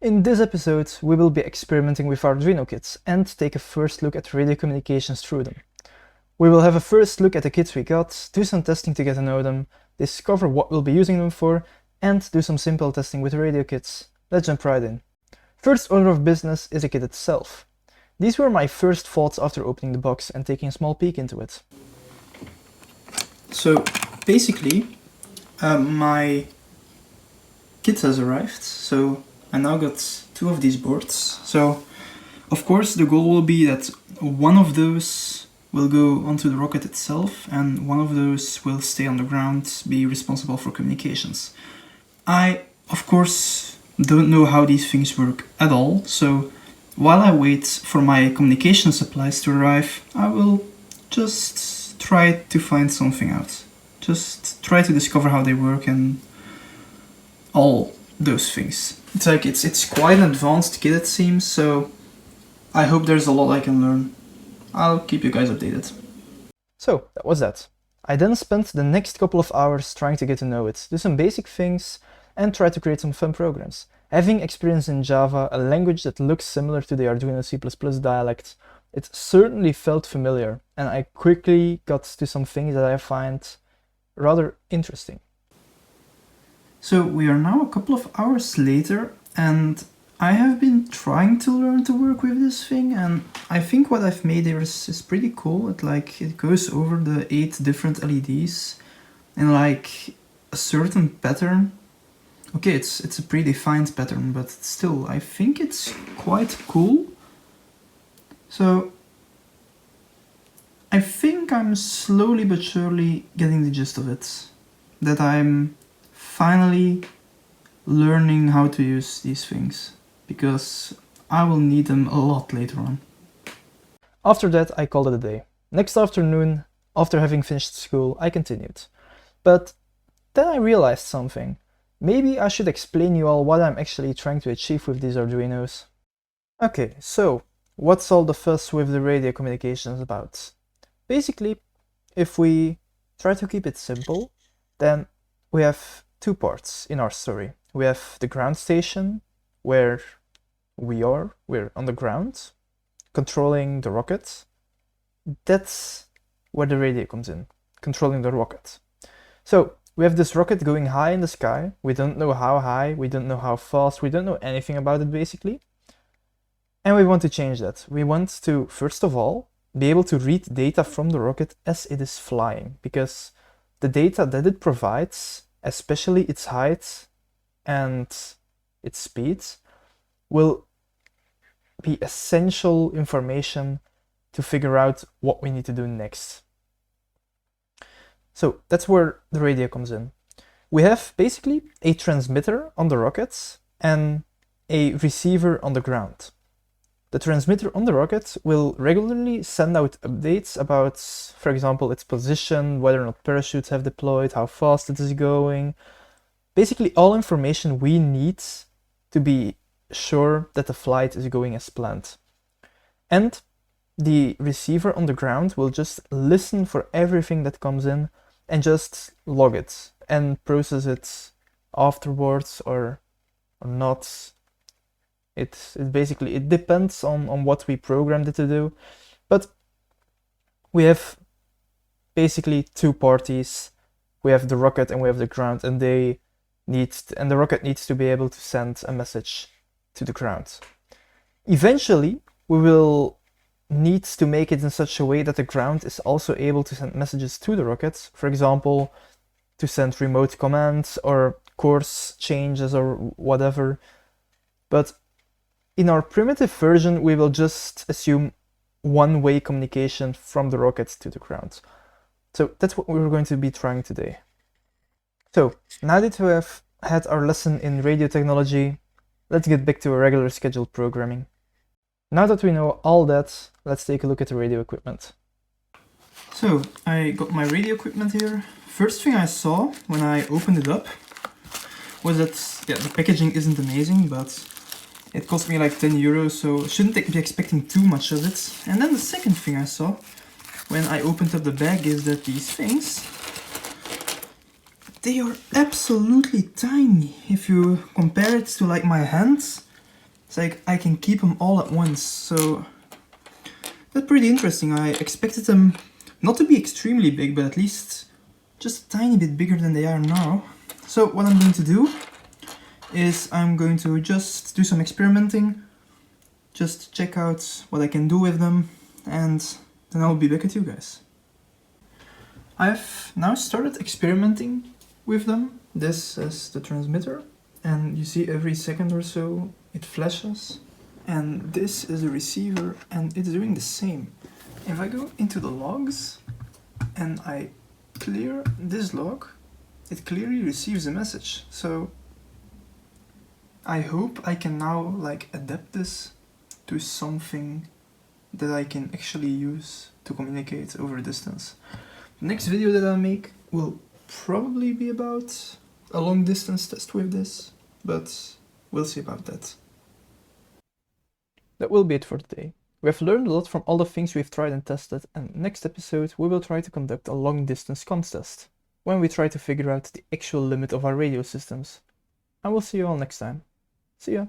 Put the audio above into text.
In this episode, we will be experimenting with Arduino kits and take a first look at radio communications through them. We will have a first look at the kits we got, do some testing to get to know them, discover what we'll be using them for, and do some simple testing with radio kits. Let's jump right in. First order of business is the kit itself. These were my first thoughts after opening the box and taking a small peek into it. So basically, my kit has arrived, so I now got two of these boards. So of course the goal will be that one of those will go onto the rocket itself and one of those will stay on the ground, be responsible for communications. I of course don't know how these things work at all, so while I wait for my communication supplies to arrive, I will just try to find something out. Just try to discover how they work and all those things. It's quite an advanced kit, it seems, so I hope there's a lot I can learn. I'll keep you guys updated. So that was that. I then spent the next couple of hours trying to get to know it, do some basic things, and try to create some fun programs. Having experience in Java, a language that looks similar to the Arduino C++ dialect, it certainly felt familiar, and I quickly got to some things that I find rather interesting. So we are now a couple of hours later, and I have been trying to learn to work with this thing, and I think what I've made here is pretty cool. It goes over the 8 different LEDs in like a certain pattern. Okay, it's a predefined pattern, but still, I think it's quite cool. So I think I'm slowly but surely getting the gist of it. That I'm finally learning how to use these things, because I will need them a lot later on. After that, I called it a day. Next afternoon, after having finished school, I continued. But then I realized something. Maybe I should explain you all what I'm actually trying to achieve with these Arduinos. Okay, so what's all the fuss with the radio communications about? Basically, if we try to keep it simple, then we have 2 parts in our story. We have the ground station, where we're on the ground, controlling the rocket. That's where the radio comes in, controlling the rocket. So we have this rocket going high in the sky. We don't know how high, we don't know how fast, we don't know anything about it basically. And we want to change that. We want to, first of all, be able to read data from the rocket as it is flying, because the data that it provides, especially its height and its speed, will be essential information to figure out what we need to do next. So that's where the radio comes in. We have basically a transmitter on the rockets and a receiver on the ground. The transmitter on the rocket will regularly send out updates about, for example, its position, whether or not parachutes have deployed, how fast it is going. Basically all information we need to be sure that the flight is going as planned. And the receiver on the ground will just listen for everything that comes in and just log it and process it afterwards or not. It basically depends on what we programmed it to do, but we have basically 2 parties. We have the rocket and we have the ground, and the rocket needs to be able to send a message to the ground. Eventually, we will need to make it in such a way that the ground is also able to send messages to the rocket, for example, to send remote commands or course changes or whatever. But in our primitive version, we will just assume one-way communication from the rocket to the ground. So that's what we're going to be trying today. So now that we have had our lesson in radio technology, let's get back to a regular scheduled programming. Now that we know all that, let's take a look at the radio equipment. So I got my radio equipment here. First thing I saw when I opened it up was that the packaging isn't amazing, but it cost me like 10 euros, so shouldn't be expecting too much of it. And then the second thing I saw when I opened up the bag is that these things, they are absolutely tiny. If you compare it to like my hands, It's like I can keep them all at once, so that's pretty interesting. I expected them not to be extremely big, but at least just a tiny bit bigger than they are now. So what I'm going to do is I'm going to just do some experimenting, just check out what I can do with them, and then I'll be back at you guys. I've now started experimenting with them. This is the transmitter, and you see every second or so it flashes. And this is the receiver, and it's doing the same. If I go into the logs and I clear this log, it clearly receives a message. So I hope I can now like adapt this to something that I can actually use to communicate over distance. The next video that I'll make will probably be about a long distance test with this, but we'll see about that. That will be it for today. We have learned a lot from all the things we've tried and tested, and next episode we will try to conduct a long distance contest, when we try to figure out the actual limit of our radio systems. I will see you all next time. See ya!